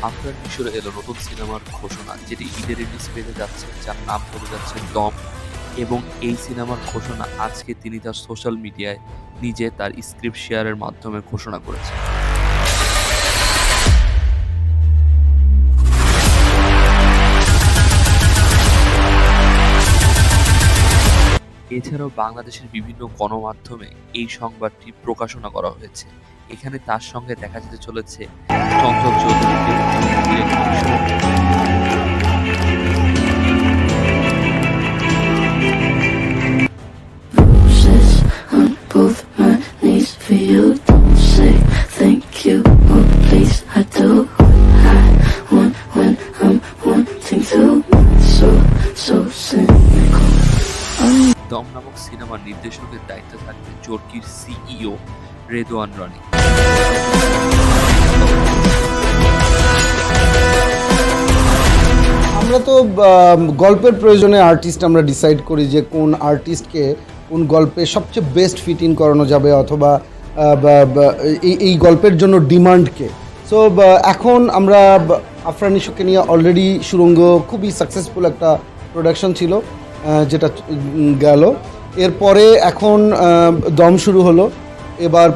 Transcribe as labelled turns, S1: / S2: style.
S1: আফরান নিশোর এলো নতুন সিনেমার ঘোষণা, যেটি ঈদে রিলিজ পেতে যাচ্ছে, যার নাম হতে যাচ্ছে দম। এবং এই সিনেমার ঘোষণা আজকে তিনি তার সোশ্যাল মিডিয়ায় নিজে তার স্ক্রিপ্ট শেয়ারের মাধ্যমে ঘোষণা করেছেন। এছাড়াও বাংলাদেশের বিভিন্ন গণমাধ্যমে এই সংবাদটি প্রকাশনা করা হয়েছে। এখানে তার সঙ্গে দেখা যেতে চলেছে চঞ্চল চৌধুরীকে এবং Dhiren মিশরকে।
S2: Roses on both my knees for you. Don't say thank you, oh please. I do what I want when I'm wanting to. So cynical.
S1: দম নামক সিনেমার নির্দেশকের দায়িত্বে থাকবে চরকির সিইও রেদওয়ান রনি।
S3: আমরা তো গল্পের প্রয়োজনে আর্টিস্ট আমরা ডিসাইড করি যে কোন আর্টিস্টকে কোন গল্পে সবচেয়ে বেস্ট ফিট ইন করানো যাবে, অথবা এই গল্পের জন্য ডিমান্ডকে। সো এখন আমরা আফরান নিশোকে নিয়ে অলরেডি সুরঙ্গ খুবই সাকসেসফুল একটা প্রোডাকশন ছিল, যেটা গেল। এরপরে এখন দম শুরু হলো। এবার